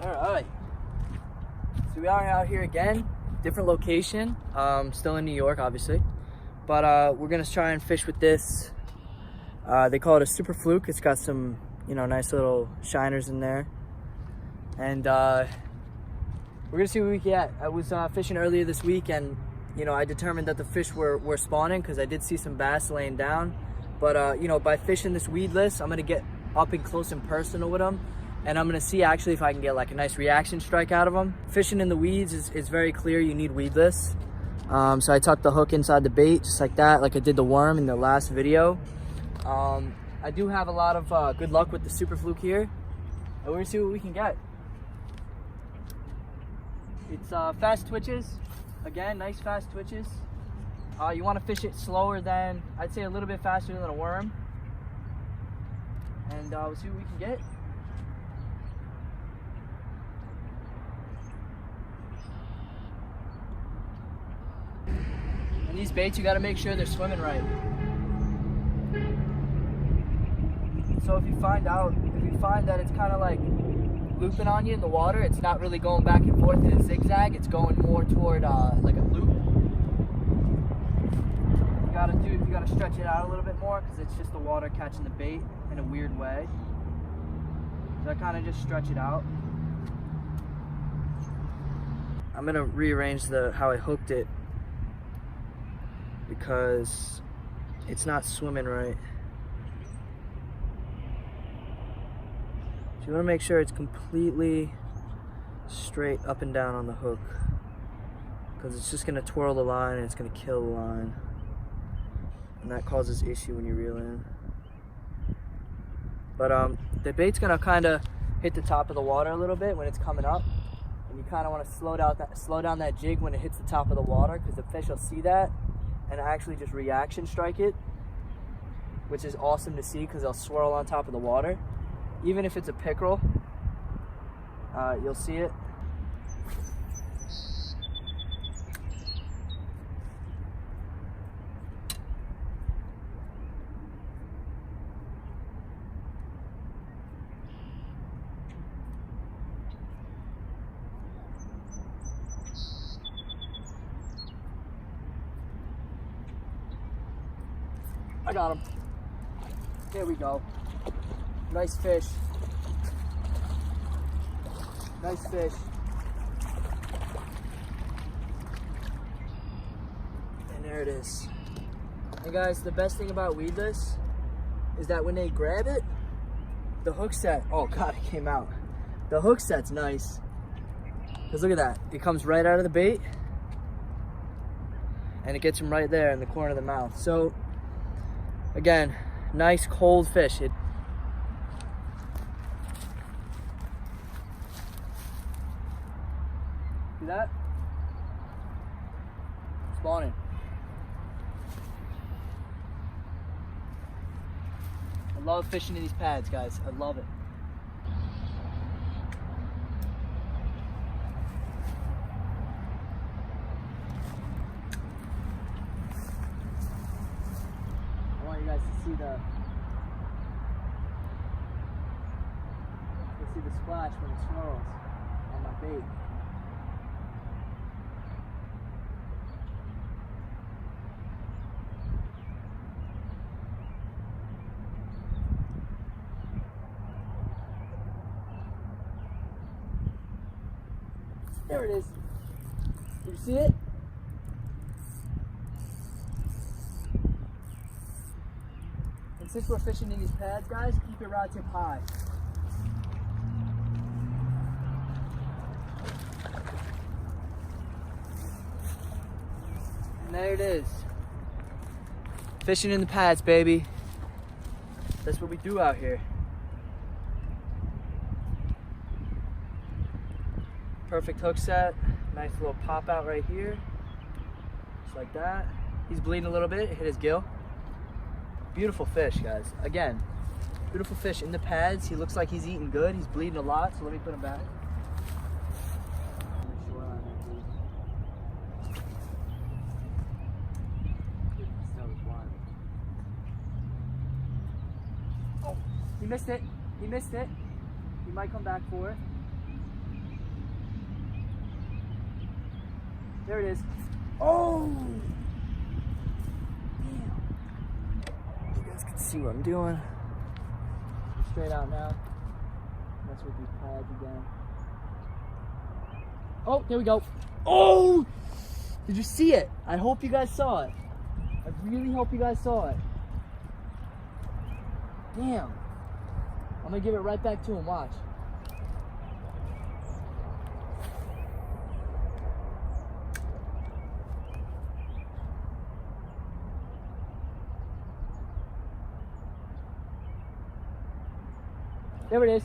All right. So we are out here again, different location. Still in New York, obviously. But we're gonna try and fish with this. They call it a super fluke. It's got some, nice little shiners in there. And we're gonna see what we get. I was fishing earlier this week, and I determined that the fish were spawning because I did see some bass laying down. But by fishing this weedless, I'm gonna get up and close and personal with them, and I'm gonna see actually if I can get like a nice reaction strike out of them. Fishing in the weeds is very clear. You need weedless. So I tucked the hook inside the bait just like that, like I did the worm in the last video. I do have a lot of good luck with the super fluke here, and we're gonna see what we can get. It's fast twitches. Again, nice fast twitches. You want to fish it slower than, I'd say a little bit faster than a worm. And we'll see what we can get. And these baits, you got to make sure they're swimming right. So if you find that it's kind of like looping on you in the water, it's not really going back and forth in a zigzag, it's going more toward like a loop. You gotta stretch it out a little bit more because it's just the water catching the bait in a weird way. So I kind of just stretch it out. I'm gonna rearrange how I hooked it because it's not swimming right. So you want to make sure it's completely straight up and down on the hook, because it's just going to twirl the line and it's going to kill the line, and that causes issue when you reel in. But the bait's going to kind of hit the top of the water a little bit when it's coming up, and you kind of want to slow down that jig when it hits the top of the water, because the fish will see that and actually just reaction strike it, which is awesome to see because they'll swirl on top of the water. Even if it's a pickerel, you'll see it. I got him. There we go. Nice fish. Nice fish. And there it is. And guys, the best thing about weedless is that when they grab it, the hook set, oh God, it came out. The hook set's nice. Because look at that. It comes right out of the bait, and it gets him right there in the corner of the mouth. So, again, nice cold fish. See that? Spawning. I love fishing in these pads, guys. I love it. I want you guys to see the splash when it swirls on my bait. There it is. You see it? And since we're fishing in these pads, guys, keep your rod tip high. And there it is. Fishing in the pads, baby. That's what we do out here. Perfect hook set, nice little pop out right here, just like that. He's bleeding a little bit, it hit his gill. Beautiful fish, guys. Again, beautiful fish in the pads. He looks like he's eating good. He's bleeding a lot, so let me put him back. Oh, he missed it. He missed it. He might come back for it. There it is. Oh! Damn. You guys can see what I'm doing. We're straight out now. That's with these pads again. Oh, there we go. Oh! Did you see it? I hope you guys saw it. I really hope you guys saw it. Damn. I'm gonna give it right back to him, watch. There it is.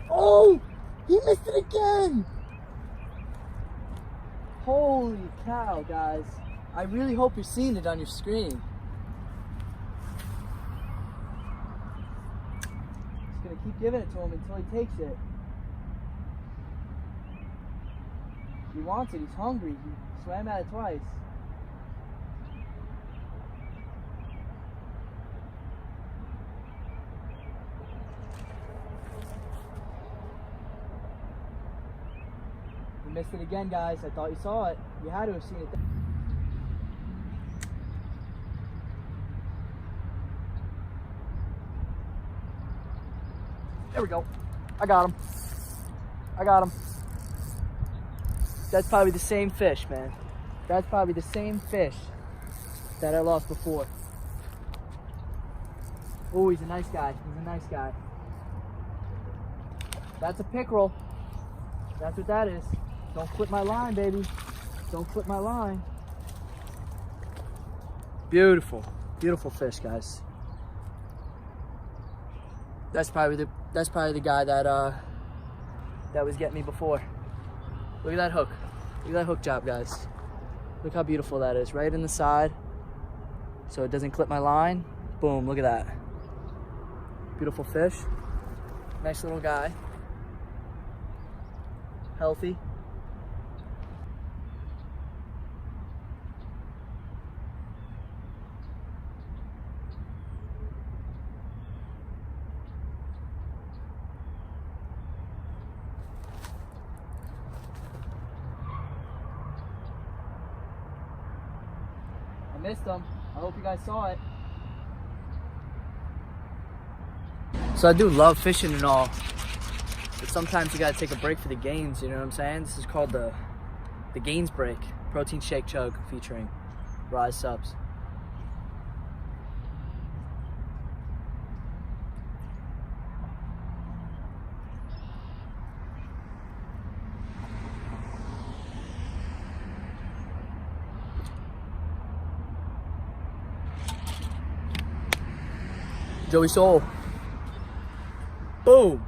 Oh! He missed it again! Holy cow, guys. I really hope you're seeing it on your screen. Just gonna keep giving it to him until he takes it. He wants it, he's hungry. He swam at it twice. You missed it again, guys. I thought you saw it. You had to have seen it. There we go. I got him. I got him. That's probably the same fish, man. That's probably the same fish that I lost before. Oh, he's a nice guy. He's a nice guy. That's a pickerel. That's what that is. Don't clip my line, baby. Don't clip my line. Beautiful. Beautiful fish, guys. That's probably the guy that was getting me before. Look at that hook. Look at that hook job, guys. Look how beautiful that is. Right in the side, so it doesn't clip my line. Boom, look at that. Beautiful fish. Nice little guy. Healthy. Missed them. I hope you guys saw it. So I do love fishing and all, but sometimes you gotta take a break for the gains, you know what I'm saying? This is called the gains break. Protein shake chug featuring Rise Subs. Joey Soul. Boom.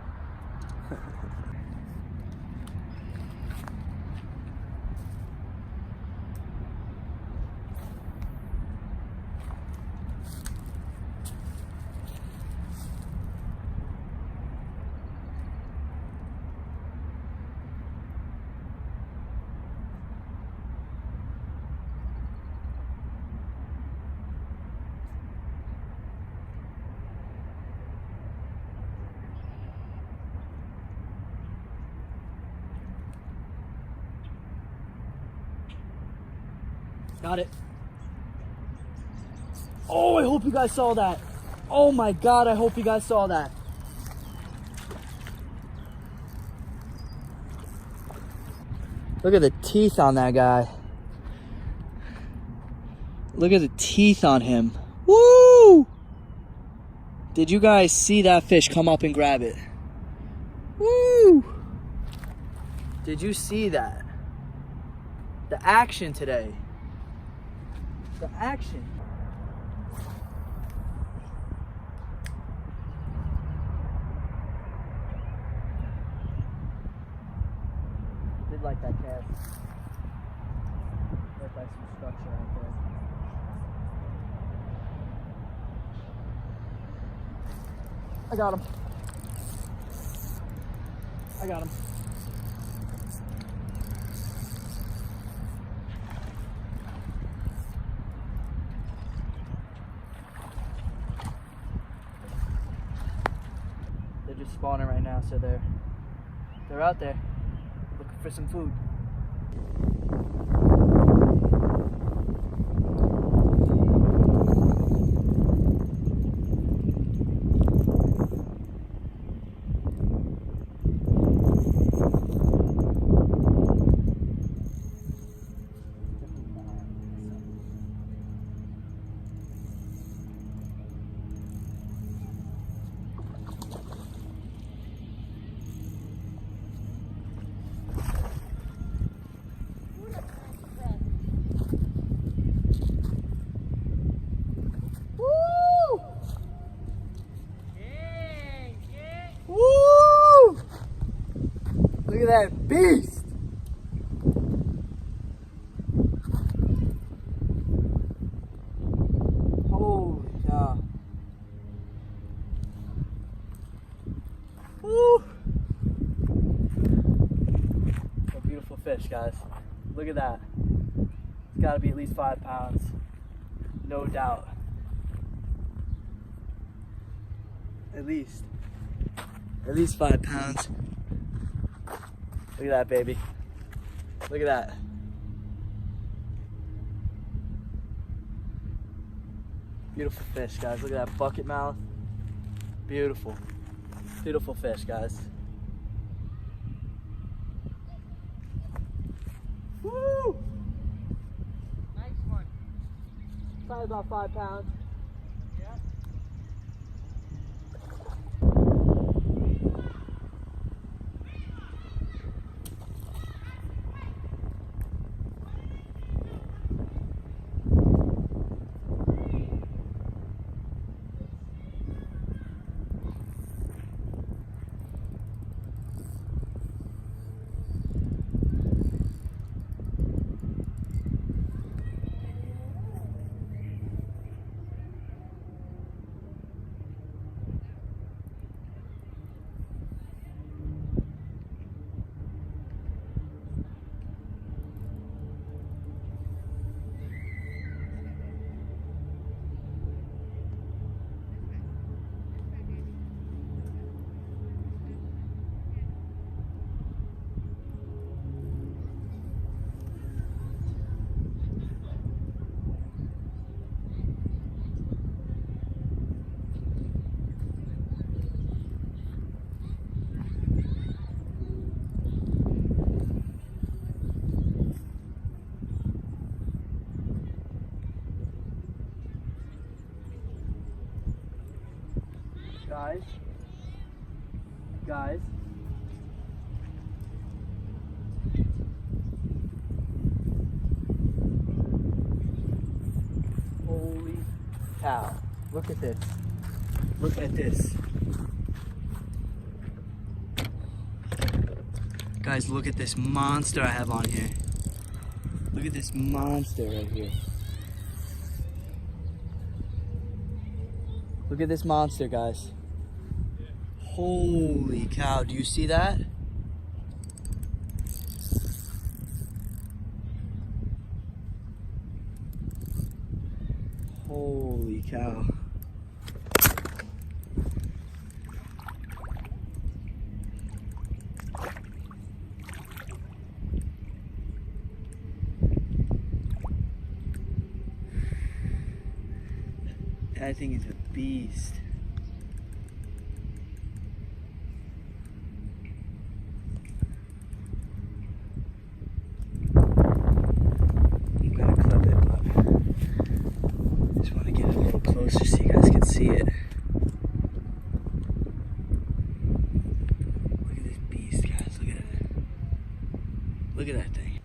Got it. Oh, I hope you guys saw that. Oh my God, I hope you guys saw that. Look at the teeth on that guy. Look at the teeth on him. Woo! Did you guys see that fish come up and grab it? Woo! Did you see that? The action today. The action. Did like that cast. Right by some structure right there. I got him. I got him. They're just spawning right now, so they're out there looking for some food. Look at that beast! Holy cow. Woo! A beautiful fish, guys. Look at that. It's gotta be at least 5 pounds. No doubt. At least 5 pounds. Look at that, baby. Look at that. Beautiful fish, guys. Look at that bucket mouth. Beautiful. Beautiful fish, guys. Woo! Nice one. Probably about 5 pounds. Yeah. Guys. Holy cow. Look at this. Look at this. Guys, look at this monster I have on here. Look at this monster right here. Look at this monster, guys. Holy cow, do you see that? Holy cow. That thing is a beast. Closer so you guys can see it. Look at this beast, guys. Look at it. Look at that thing.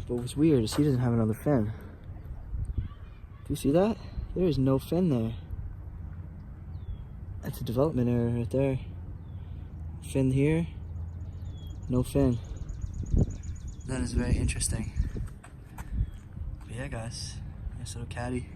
But what's weird is he doesn't have another fin. Do you see that? There is no fin there. That's a development error right there. Fin here, no fin. That is very interesting. But yeah, guys, nice little caddy.